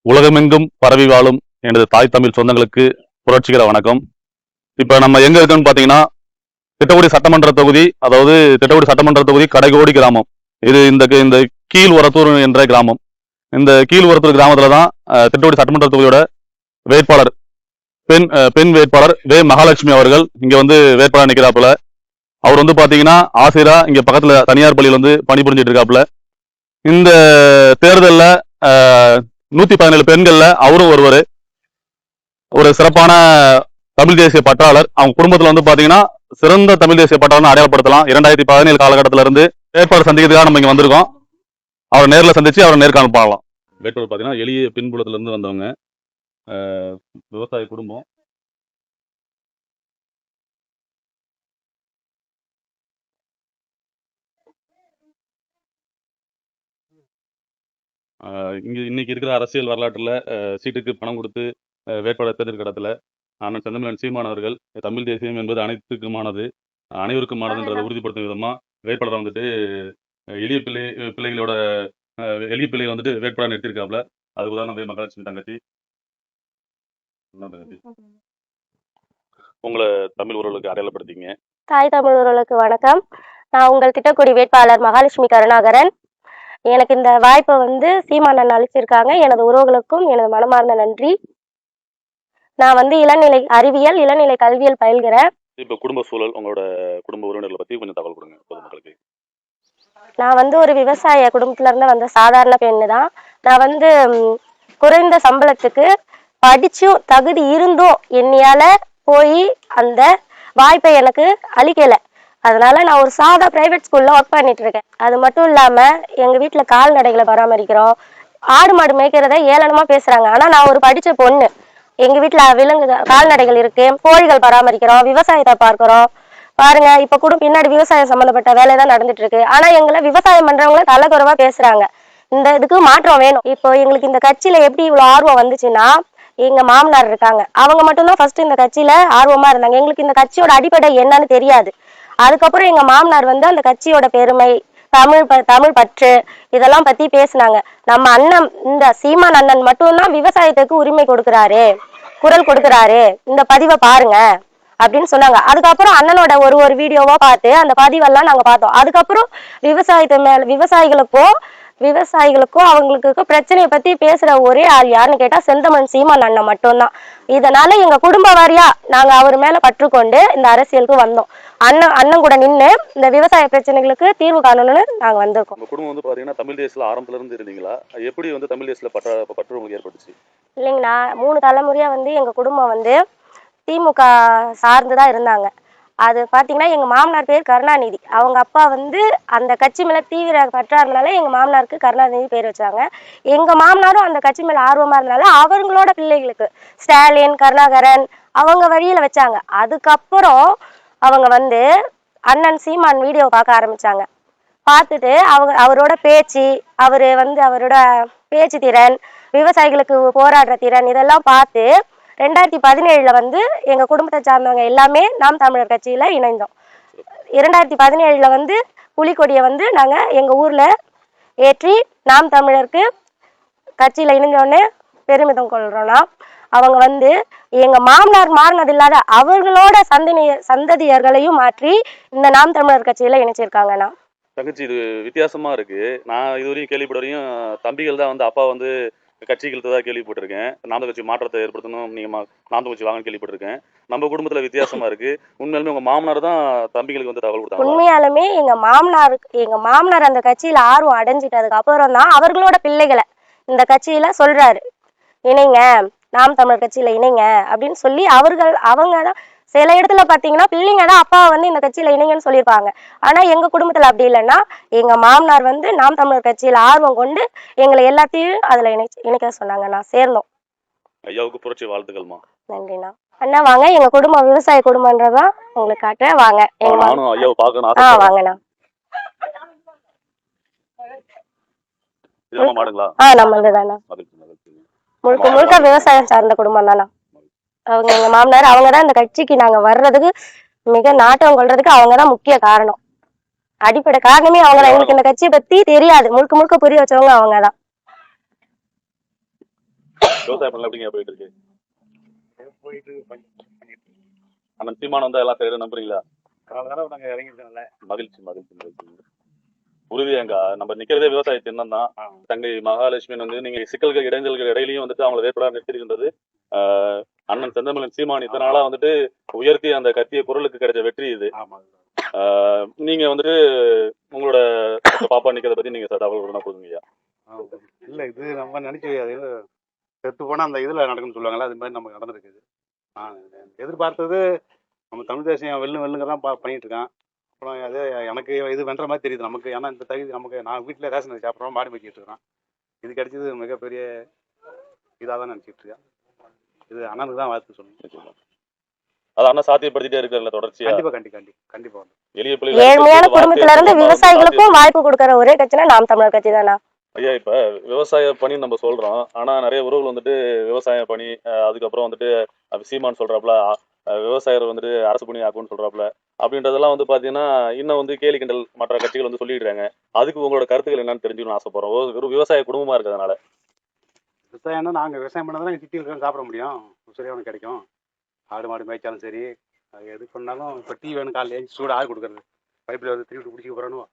உலகமெங்கும் பரவி வாழும் எனது தாய் தமிழ் சொந்தங்களுக்கு புரட்சிகர வணக்கம். இப்ப நம்ம எங்க இருக்கோம்னு பாத்தீங்கன்னா திட்டக்குடி சட்டமன்ற தொகுதி, அதாவது திட்டக்குடி சட்டமன்ற தொகுதி கடைகோடி கிராமம். இது இந்த கீழ் உரத்தூர் என்ற கிராமம். இந்த கீழ் உரத்தூர் கிராமத்துல தான் திட்டக்குடி சட்டமன்ற தொகுதியோட வேட்பாளர் பெண் வேட்பாளர் வே மகாலட்சுமி அவர்கள் இங்க வந்து வேட்பாளர் நிற்கிறாப்புல. அவர் வந்து பாத்தீங்கன்னா ஆசிரியரா இங்க பக்கத்துல தனியார் பள்ளியில் வந்து பணிபுரிஞ்சிட்டு இருக்காப்புல. இந்த தேர்தலில் 117 பெண்கள்ல அவரும் ஒருவர், ஒரு சிறப்பான தமிழ் தேசிய பற்றாளர். அவங்க குடும்பத்துல வந்து பாத்தீங்கன்னா சிறந்த தமிழ் தேசிய பற்றாளர் அடையாளப்படுத்தலாம். 2017 காலகட்டத்தில இருந்து வேட்பாளர் சந்திக்கிறதுக்காக நம்ம இங்க வந்திருக்கோம். அவரை நேரில் சந்திச்சு அவரை நேர்காணல் பண்ணலாம். வேட்பாளர் பாத்தீங்கன்னா எளிய பின்புலத்துல இருந்து வந்தவங்க, விவசாய குடும்பம். இன்னைக்கு இருக்கிற அரசியல் வரலாற்றுல சீட்டுக்கு பணம் கொடுத்து வேட்பாளர் தேர்ந்தெடுக்கிற அண்ணன் செந்தமிழன் சீமான் அவர்கள் தமிழ் தேசியம் என்பது அனைத்துக்குமானது, அனைவருக்குமானதுன்றதை உறுதிப்படுத்தும் விதமா வேட்பாளர் வந்துட்டு எளிய பிள்ளைகள் வந்துட்டு வேட்பாளர் நிறுத்திருக்காப்ல. அது உதாரணம் மகாலட்சுமி தங்கச்சி. உங்களை தமிழ் உறவுகளுக்கு அடையாளப்படுத்திங்க. தாய் தமிழ் உறவுகளுக்கு வணக்கம். நான் உங்கள் திட்டக்குடி வேட்பாளர் மகாலட்சுமி கருணாகரன். எனக்கு இந்த வாய்ப்பை வந்து சீமானன் அளிச்சிருக்காங்க. எனது உறவுகளுக்கும் எனது மனமார்ந்த நன்றி. நான் வந்து இளநிலை அறிவியல், இளநிலை கல்வியல் பயில்கிறேன். இப்ப குடும்ப சூழல், உங்களோட குடும்ப உறவினர்களை பத்தி கொஞ்சம் தகவல் கொடுங்க பொதுமக்களுக்கு. நான் வந்து ஒரு விவசாய குடும்பத்துல இருந்து வந்த சாதாரண பெண்ணு தான். நான் வந்து குறைந்த சம்பளத்துக்கு படிச்சும் தகுதி இருந்தும் என்னையால போய் அந்த வாய்ப்பை எனக்கு அளிக்கலை. அதனால நான் ஒரு சாதா பிரைவேட் ஸ்கூல்ல ஒர்க் பண்ணிட்டு இருக்கேன். அது மட்டும் இல்லாம எங்க வீட்டுல கால்நடைகளை பராமரிக்கிறோம். ஆடு மாடு மேய்க்கிறத ஏளனமா பேசுறாங்க. ஆனா நான் ஒரு படிச்ச பொண்ணு. எங்க வீட்டுல கால்நடைகள் இருக்கு, கோழிகள் பராமரிக்கிறோம், விவசாயத்தை பார்க்கிறோம். பாருங்க, இப்ப கூட பின்னாடி விவசாயம் சம்பந்தப்பட்ட வேலை தான் நடந்துட்டு இருக்கு. ஆனா எங்களை விவசாயம் பண்றவங்கள தலைக்குறைவா பேசுறாங்க. இந்த இதுக்கு மாற்றம் வேணும். இப்போ எங்களுக்கு இந்த கட்சியில எப்படி இவ்வளவு ஆர்வம் வந்துச்சுன்னா, எங்க மாமனார் இருக்காங்க, அவங்க மட்டும்தான் ஃபர்ஸ்ட் இந்த கட்சியில ஆர்வமா இருந்தாங்க. எங்களுக்கு இந்த கட்சியோட அடிப்படை என்னன்னு தெரியாது. அதுக்கப்புறம் எங்க மாமனார் வந்து அந்த கட்சியோட பெருமை, தமிழ் பற்று இதெல்லாம் பத்தி பேசினாங்க. நம்ம அண்ணன் இந்த சீமான் அண்ணன் மட்டும்தான் விவசாயத்துக்கு உரிமை கொடுக்கிறாரு, குரல் கொடுக்கிறாரு, இந்த பதிவை பாருங்க அப்படின்னு சொன்னாங்க. அதுக்கப்புறம் அண்ணனோட ஒரு வீடியோவா பார்த்து அந்த பதிவெல்லாம் நாங்க பார்த்தோம். அதுக்கப்புறம் விவசாயிகளுக்கும் அவங்களுக்கு பிரச்சனையை பத்தி பேசுற ஒரே ஆள் யாருன்னு கேட்டா செந்தமிழ் சீமான் அண்ணன் மட்டும்தான். இதனால எங்க குடும்ப வாரியா நாங்க அவர் மேல பற்றுக்கொண்டு இந்த அரசியலுக்கு வந்தோம். அண்ணன் கூட நின்று இந்த விவசாய பிரச்சனைகளுக்கு தீர்வு காணணும்னு நாங்க வந்திருக்கோம். குடும்பம் வந்து பாத்தீங்கன்னா தமிழ் தேசியத்துல ஆரம்பத்துல இருந்து இருந்தீங்களா? எப்படி வந்து தமிழ் தேசியத்துல பற்று உங்களுக்கு ஏற்பட்டுச்சு? இல்லைங்கண்ணா, 3 தலைமுறையா வந்து எங்க குடும்பம் வந்து திமுக சார்ந்துதான் இருந்தாங்க. அது பாத்தீங்கன்னா எங்க மாமனார் பேர் கருணாநிதி. அவங்க அப்பா வந்து அந்த கட்சி மேல தீவிர பற்றா இருந்தனால எங்க மாமனாருக்கு கருணாநிதி பேர் வச்சாங்க. எங்க மாமனாரும் அந்த கட்சி மேல ஆர்வமா இருந்தனால அவங்களோட பிள்ளைகளுக்கு ஸ்டாலின், கருணாகரன் அவங்க வழியில வச்சாங்க. அதுக்கப்புறம் அவங்க வந்து அண்ணன் சீமான் வீடியோ பார்க்க ஆரம்பிச்சாங்க. பார்த்துட்டு அவரோட பேச்சு, அவரோட பேச்சு திறன், விவசாயிகளுக்கு போராடுற திறன் இதெல்லாம் பார்த்து 2017 வந்து எங்க குடும்பத்தை சார்ந்தவங்க எல்லாமே நாம் தமிழர் கட்சியில இணைந்தோம். 2017 வந்து புலிக்கொடியை வந்து நாங்க எங்க ஊர்ல ஏற்றி நாம் தமிழருக்கு கட்சியில இணைஞ்சோடனே பெருமிதம் கொள்றோம்னா, அவங்க வந்து எங்க மாமனார் மாறினது இல்லாத அவர்களோட சந்ததியர்களையும் மாற்றி இந்த நாம் தமிழர் கட்சியில இணைச்சிருக்காங்கண்ணா. தங்கச்சி, இது வித்தியாசமா இருக்கு. நான் இதுவரையும் கேள்விப்பட்ட வரையும் தம்பிகள் தான் வந்து அப்பா வந்து கட்சிகளுக்கு தான் கேள்விப்பட்டிருக்கேன். நாம் கட்சி மாற்றத்தை ஏற்படுத்தணும், நீங்க நாம் கட்சி வாங்கன்னு கேள்விப்பட்டிருக்கேன். நம்ம குடும்பத்துல வித்தியாசமா இருக்கு. உண்மையாலுமே உங்க மாமனார் தான் தம்பிகளுக்கு வந்து தகவல் கொடுத்தாங்க? உண்மையாலுமே எங்க மாமனார் அந்த கட்சியில ஆர்வம் அடைஞ்சிட்டதுக்கு அப்புறம் தான் அவர்களோட பிள்ளைகளை இந்த கட்சியில சொல்றாரு, இணைங்க, நாம் தமிழர் கட்சியில இணைங்க அப்படின்னு சொல்லி அவங்க தான் சில இடத்துல பாத்தீங்கன்னா பிள்ளைங்க தான் அப்பாவை வந்து இந்த கட்சியில இணைங்கன்னு சொல்லியிருப்பாங்க. ஆனா எங்க குடும்பத்துல அப்படி இல்லைன்னா எங்க மாமனார் வந்து நாம் தமிழர் கட்சியில ஆர்வம் கொண்டு எங்களை எல்லாத்தையும் அதுல இணைக்க சொன்னாங்க. நான் சேர்ந்தோம். ஐயாவுக்கு புரட்சி வாழ்த்துக்கள்மா. நன்றிண்ணா. அண்ணா வாங்க, எங்க குடும்பம் விவசாய குடும்பம்ன்றதான் உங்களுக்கு காட்டுறேன். வாங்க. வாங்கண்ணா. நம்மளுதுதாண்ணா. முழுக்க முழுக்க விவசாயம் சார்ந்த குடும்பம் தானா. அவங்க எங்க மாமனார், அவங்கதான் இந்த கட்சிக்கு நாங்க வர்றதுக்கு மிக நாட்டம் கொள்றதுக்கு அவங்கதான் முக்கிய காரணம். அடிப்படை காரணமே அவங்கதான். எங்களுக்கு இந்த கட்சியை பத்தி தெரியாது, முழுக்க முழுக்க புரிய வச்சவங்க அவங்கதான். விவசாயம் பண்ணல எப்படிங்க போயிட்டு இருக்கு? போயிட்டு அண்ணன் சீமான் வந்தா எல்லாம் செய்யறது நம்புறீங்களா? காலகாலம் நாங்கள் இறங்கிட்டோம்ல. மகிழ்ச்சி மகிழ்ச்சி மகிழ்ச்சி. உறுதியாங்க நம்ம நிக்கிறதே விவசாய சின்னம் தான். தங்கை மகாலட்சுமி வந்து நீங்க சிக்கல்கள் இடைஞ்சல்கள் இடையிலையும் வந்துட்டு அவங்களை வேட்பாளர் நிறுத்திருக்கின்றது. அண்ணன் செந்தமிழன் சீமான் இத்தனை நாளா வந்துட்டு உயர்த்தி அந்த கத்திய குரலுக்கு கிடைச்ச வெற்றி இது. நீங்க வந்துட்டு உங்களோட பாப்பா நிக்கிறத பத்தி நீங்க தகவல் கொடுங்கய்யா. இல்ல இது நம்ம நினைச்சு செத்து போனா அந்த இதுல நடக்கும்னு சொல்லுவாங்கல்ல, அது மாதிரி நமக்கு நடந்திருக்குது. நான் எதிர்பார்த்தது நம்ம தமிழ் தேசியம் வெல்லுங்கிறதான் பண்ணிட்டு இருக்கான். அப்புறம் அது எனக்கு இது வென்ற மாதிரி தெரியுது நமக்கு. ஏன்னா இந்த தகுதி நமக்கு, நான் வீட்டில் ரேஷன் அரிசி சாப்பிட்றோம், மாடு மேய்ச்சிட்டு இருக்கிறேன். இது கிடைச்சது மிகப்பெரிய இதாக தான் நினச்சிட்டு இருக்கேன். இது அண்ணனுக்கு தான் வாழ்த்து சொல்லணும். அது அண்ணன் சாத்தியப்படுத்திட்டே இருக்காருல்ல தொடர்ச்சியா. கண்டிப்பா எளிய ஏழ்மையான குடும்பத்துல இருந்து விவசாயிகளுக்கும் வாய்ப்பு கொடுக்கற ஒரே கட்சினா நாம் தமிழர் கட்சி தானா ஐயா? இப்ப விவசாய பணி நம்ம சொல்றோம், ஆனா நிறைய உறவுகள் வந்துட்டு விவசாய பணி, அதுக்கப்புறம் வந்துட்டு சீமான் சொல்றாப்புல விவசாயர் வந்துட்டு அரசு பணி ஆக்கும்னு சொல்றாப்புல, அப்படின்றதெல்லாம் வந்து பாத்தீங்கன்னா இன்னும் வந்து கேலி கிண்டல் மற்ற கட்சிகள் வந்து சொல்லிடுறாங்க. அதுக்கு உங்களோட கருத்துக்கள் என்னன்னு தெரிஞ்சுக்கணும்னு ஆசைப்படுறோம். ஒரு விவசாய குடும்பமா இருக்கிறதுனால. விவசாயம்னா நாங்கள் விவசாயம் பண்ணதான் சிட்டி இருக்கிற சாப்பிட முடியும், சரியான கிடைக்கும். ஆடு மாடு மேய்ச்சாலும் சரி, அது எது பண்ணாலும். இப்போ டீ வேணும் காலையில் ஏஞ்சி சூடு ஆள் கொடுக்குறது, பைப்பில் வந்து திருவிட்டு குடிக்க போகிறோன்னு.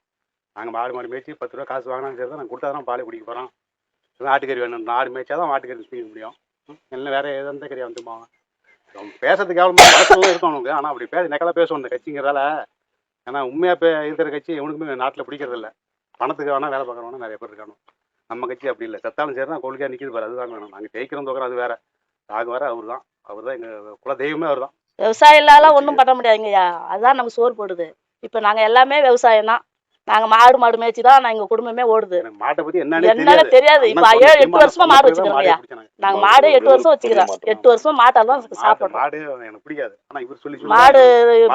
நாங்கள் ஆடு மாடு மேய்ச்சி 10 ரூபா காசு வாங்கினாலும் சரி தான், நாங்கள் கொடுத்தா தான் பாலை குடிக்க போகிறோம். ஆட்டுக்கறி வேணும், ஆடு மேய்ச்சா தான் ஆட்டுக்கறி செய்ய முடியும். இல்லை வேறு எந்த கறியாக வந்துமாங்க. பேசுறதுக்கு எவ்வளோ மனசுலாம் இருக்கும் அவனுக்கு. ஆனால் அப்படி நெக்கலாக பேசுவோம் இந்த கட்சிங்கிறதால. ஏன்னா உண்மையாக இருக்கிற கட்சி எவனுக்குமே நாட்டில் பிடிக்கிறது இல்லை. பணத்துக்கு வேணால் வேலை பார்க்குறவனா நிறைய பேர் இருக்கானு. நம்ம கட்சி அப்படி இல்லை. செத்தாலும் சரி தான், கொள்கையாக நிற்கிது பாரு, அதுதான் வேணும். நாங்கள் ஜெயிக்கிறோம் தோக்கிறோம் அது வேற. நாங்கள் வேற அவர் தான் எங்கள் குல தெய்வமே அவர் தான். விவசாயம் ஒன்றும் பண்ண முடியாதுங்கய்யா. அதுதான் நம்ம சோறு போடுது. இப்போ நாங்கள் எல்லாமே விவசாயம் தான். நாங்கள் மாடு மேய்ச்சி தான் எங்கள் குடும்பமே ஓடுது. மாட்டை பற்றி என்னன்னு தெரியாது. இப்போ 7-8 வருஷமா மாடு வச்சுக்கிறோம் ஐயா. நாங்கள் மாடு 8 வருஷம் வச்சுக்கிறோம். 8 வருஷம் மாட்டால் தான் சாப்பிட்றோம். மாடு எனக்கு பிடிக்காது, ஆனால் இவர் சொல்லி மாடு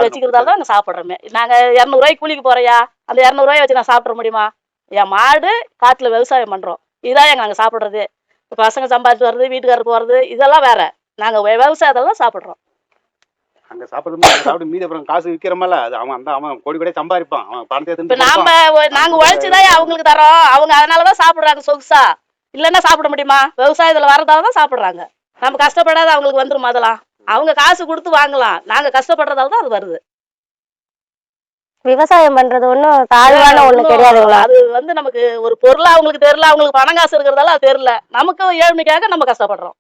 வச்சுக்கிறதால தான் நாங்கள் சாப்பிட்றோமே. நாங்கள் 200 ரூபாய்க்கு கூலிக்கு போறையா, அந்த 200 ரூபாய் வச்சு நான் சாப்பிட முடியுமா? என் மாடு காட்டில் விவசாயம் பண்ணுறோம், இதான் நாங்கள் சாப்பிட்றது. இப்போ பசங்க சம்பாதிச்சு வர்றது, வீட்டுக்காரருக்கு போகிறது, இதெல்லாம் வேற. நாங்கள் விவசாயத்தில் தான் சாப்பிட்றோம். அங்கே சாப்பிட்டு மீதி அப்புறம் காசு விற்கிறமல்ல, அது அவன் கோடி கோடியே சம்பாதிப்பான். அவன் பணத்தை இப்போ நாங்கள் உழைச்சுதான் அவங்களுக்கு தரோம். அவங்க அதனால தான் சாப்பிட்றாங்க சொகுசா. இல்லைன்னா சாப்பிட முடியுமா? விவசாயத்தில் வரதால தான் சாப்பிட்றாங்க. நம்ம கஷ்டப்படாத அவங்களுக்கு வந்துடும். அதெல்லாம் அவங்க காசு கொடுத்து வாங்கலாம், நாங்கள் கஷ்டப்படுறதால தான் அது வருது. விவசாயம் பண்றது ஒன்றும் தாழ்வான ஒண்ணு கிடையாதுங்களா? அது வந்து நமக்கு ஒரு பொருளா அவங்களுக்கு தெரியல, அவங்களுக்கு பணம் காசு இருக்கிறதால அது தெரியல. நமக்கு ஏழ்மைக்காக நம்ம கஷ்டப்படுறோம்.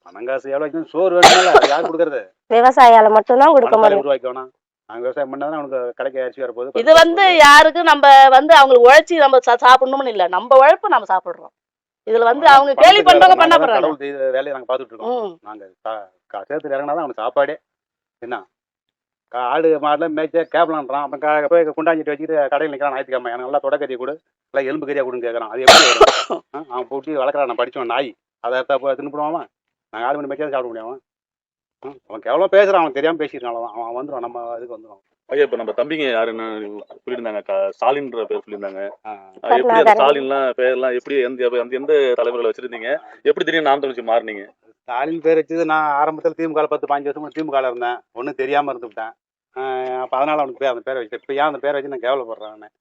பணம் காசு எவ்வளோ சோறு வேணும்ல, யார் கொடுக்கறது? விவசாயியால மட்டும்தான் கொடுக்க முடியும். உருவாக்கி வேணாம். நாங்கள் விவசாயம் பண்ணாதான் அவனுக்கு கடைக்கு அரிசி வரப்போகுது. இது வந்து யாருக்கு நம்ம வந்து அவங்களுக்கு உழைச்சி நம்ம சாப்பிடணும்னு இல்லை, நம்ம உழைப்பு நம்ம சாப்பிடுறோம். இதுல வந்து அவங்க கேலி பண்றவங்க பண்ண போறாங்க. வேலையை நாங்கள் பார்த்துட்டு இருக்கோம். நாங்கள் சேர்த்துல இறங்கினாதான் அவனுக்கு சாப்பாடே. என்ன ஆடு மாடுலாம் மேய்ச்சா கேப்லான்றான், அப்புறம் போய் குண்டாஞ்சிட்டு வச்சுட்டு கடையில் நிற்கிறான். ஞாயிற்றுக்கிழமை எனக்கு நல்லா தொடக்கறியை கொடு, இல்லை எலும்பு கறியாக கொடுன்னு கேட்குறான். அது எப்படி வரும்? அவன் போட்டு வளர்க்குறான். நான் படித்தவன் நாய், அதை எடுத்தா தின்னுப்படுவான். நாங்கள் ஆடு மணி மேய்ச்சா சாப்பிட முடியாமல். அவன் எவ்வளோ பேசுகிறான், அவன் தெரியாமல் பேசியிருக்கான். அவன் வந்துடுவான், நம்ம இதுக்கு வந்துடுவான். ஐயா இப்ப நம்ம தம்பிங்க யாருன்னு சொல்லியிருந்தாங்க, ஸ்டாலின்ற பேர் சொல்லியிருந்தாங்க. எப்படி அந்த ஸ்டாலின்லாம் பேர்லாம் எப்படி எந்த தலைவர்களை வச்சிருந்தீங்க? எப்படி தெரியும் நாம் தமிழ் மாறினீங்க? ஸ்டாலின் பேர் வச்சது நான் ஆரம்பத்தில் திமுக 10-15 வருஷம் திமுகவில் இருந்தேன். ஒன்றும் தெரியாமல் இருந்துவிட்டேன். அப்போ அதனால் அவனுக்கு அந்த பேரை வச்சுட்டேன். இப்போ ஏன் அந்த பேரை வச்சு நான் கேவலப்படுறேன்.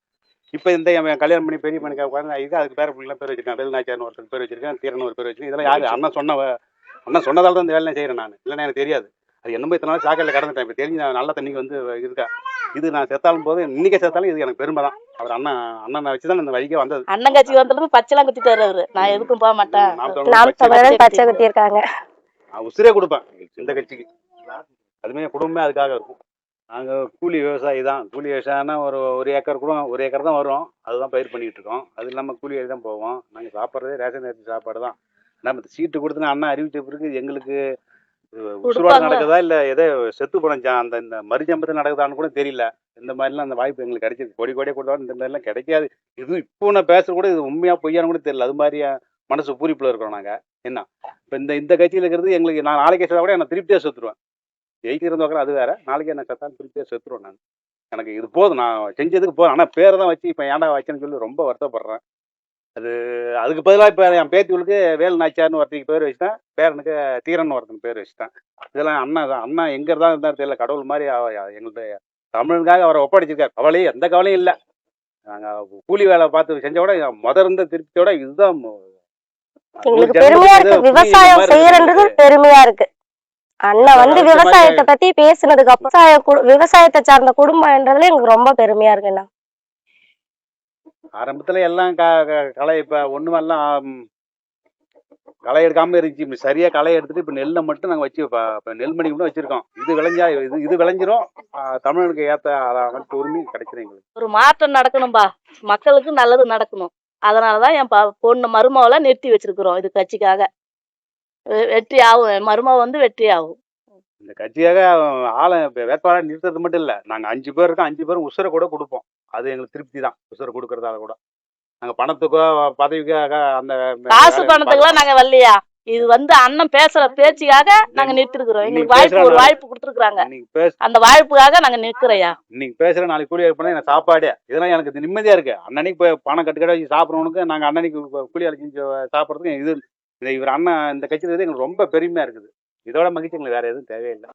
இப்போ இந்த என் கல்யாணம் பண்ணி பெரிய பண்ணி உட்காந்து இது அதுக்கு பேரை பிள்ளைலாம் பேர் வச்சிருக்கேன். வேலுநாச்சியார்னு ஒருத்தர் பேர் வச்சிருக்கேன், தீரன் ஒரு பேர் வச்சிருக்கேன். இதெல்லாம் யார்? அண்ணன் சொன்னதால் தான் இந்த வேலையை செய்கிறேன் நான். இல்லைன்னா எனக்கு தெரியாது. அது என்னமோ இத்தனை நாள் சாக்கடையில் கடந்துட்டேன். இப்போ தெரிஞ்சு நான் நல்ல தண்ணிக்கு வந்து இருக்கேன். இது நான் செத்தாலும் போது, இன்னைக்கே செத்தாலும் இது எனக்கு பெருமை தான். அவர் அண்ணனை வச்சு தான் இந்த வழிக்கே வந்தது. அண்ணன் கட்சி வந்தது பச்சைலாம் குத்திட்டாரு அவரு. நான் எதுக்கும் போக மாட்டேன். பச்சை குத்தி இருக்காங்க. உசிரே கொடுப்பேன் இந்த கட்சிக்கு. அதுமே குடும்பமே அதுக்காக இருக்கும். நாங்கள் கூலி விவசாயி தான். கூலி விவசாயம்னா ஒரு ஏக்கர் கூட, 1 ஏக்கர் தான் வரும். அதுதான் பயிர் பண்ணிக்கிட்டு இருக்கோம். அது இல்லாமல் கூலி எழுதி தான் போவோம். நாங்கள் சாப்பிட்றதே ரேஷன் அரிசி சாப்பாடு தான். நம்ம சீட்டு கொடுத்துனா அண்ணா அறிவிச்ச பிறகு எங்களுக்கு உசுரோடு நடக்குதா இல்லை எதோ செத்து போனச்சா அந்த இந்த மறுஜம்பத்தில் நடக்குதான்னு கூட தெரியல. இந்த மாதிரிலாம் அந்த வாய்ப்பு எங்களுக்கு கிடைச்சிருக்கு. கொடி கொடியே கொடுத்தாலும் இந்த மாதிரிலாம் கிடைக்காது. இது இப்போ நான் பேசுகிற கூட இது உண்மையாக பொய்யான்னு கூட தெரியல. அது மாதிரியா மனசு பூரிப்பில் இருக்கிறோம் நாங்கள். என்ன இப்போ இந்த கட்சியில் இருக்கிறது எங்களுக்கு, நான் நாளைக்கே செத்தா கூட நான் திருப்தியாக செத்துருவேன். ஜெயிக்கிறதோக்கிற அது வேற. நாளைக்கு என்ன செத்தாலும் திருப்தியாக செத்துருவேன் நான். எனக்கு இது போதும், நான் செஞ்சதுக்கு போதும். ஆனால் பேரை தான் வச்சு இப்போ ஏன்டா வச்சேன்னு சொல்லி ரொம்ப வருத்தப்படுறேன். அதுக்கு பதிலாக இப்போ என் பேத்திகளுக்கு வேலுநாச்சியார்னு ஒருத்தருக்கு பேர் வச்சுட்டேன், பேரனுக்கு தீரன் ஒருத்தனுக்கு பேர் வச்சுட்டேன். இதெல்லாம் அண்ணா எங்கே தான் இருந்தாலும் தெரியல. கடவுள் மாதிரி எங்களுடைய தமிழுக்காக அவரை ஒப்படைச்சிருக்காரு. கவலையே எந்த கவலையும் இல்லை. நாங்கள் கூலி வேலை பார்த்து செஞ்ச விட இருந்த திருப்தியோட இதுதான் எங்களுக்கு பெருமையா இருக்கு, விவசாயம் செய்யறன்றது பெருமையா இருக்கு. அண்ணன் வந்து விவசாயத்தை பத்தி பேசுனதுக்கு அப்புறம் விவசாயத்தை சார்ந்த குடும்பம்ன்றதுல எங்களுக்கு ரொம்ப பெருமையா இருக்குண்ணா. ஆரம்பத்துல எல்லாம் களை இப்ப ஒண்ணுமெல்லாம் களை எடுக்காம இருந்துச்சு. இப்ப சரியா களை எடுத்துட்டு இப்ப நெல்லை மட்டும் நாங்க வச்சு நெல்மணி கூட வச்சிருக்கோம். இது விளைஞ்சா இது விளைஞ்சிரும். தமிழனுக்கு ஏத்த அனைத்து உரிமையும் கிடைச்சிரும் எங்களுக்கு. ஒரு மாற்றம் நடக்கணும்பா, மக்களுக்கு நல்லது நடக்கணும். அதனாலதான் என் பொண்ணு மருமகளை நிறுத்தி வச்சிருக்கிறோம். இது கட்சிக்காக வெற்றி ஆகும். என் மருமக வந்து வெற்றி ஆகும். இந்த கட்சியாக ஆளை வேட்பாளர் நிறுத்துறது மட்டும் இல்ல, நாங்க 5 பேர் இருக்கோம், 5 பேரும் உசுரை கூட கொடுப்போம். அது எங்களுக்கு திருப்தி தான். உசுரை கொடுக்கறதால கூட நாங்க பணத்துக்கோ பதவிக்காக அந்த காசு பணத்துக்குலாம் நாங்க வரலையா. இது வந்து அண்ணன் பேசுற பேச்சுக்காக நாங்க நிறுத்திருக்கிறோம். எங்களுக்கு வாய்ப்பு ஒரு வாய்ப்பு கொடுத்துருக்காங்க. அந்த வாய்ப்புக்காக நாங்க நிற்கிறோயா. இன்னைக்கு பேசுற நாளைக்கு கூலி பண்ணா எனக்கு சாப்பாடு இதெல்லாம் எனக்கு நிம்மதியா இருக்கு. அன்னன்னைக்கு போய் பணம் கட்டுக்கடை வச்சு சாப்பிட்றவனுக்கு நாங்க அன்னன்னைக்கு கூலி அழைச்சி சாப்பிட்றதுக்கு இது இவர் அண்ணன் இந்த கட்சியில எங்களுக்கு ரொம்ப பெருமையா இருக்குது. இதோட மகிழ்ச்சி எங்களுக்கு வேற எதுவும் தேவையில்லை.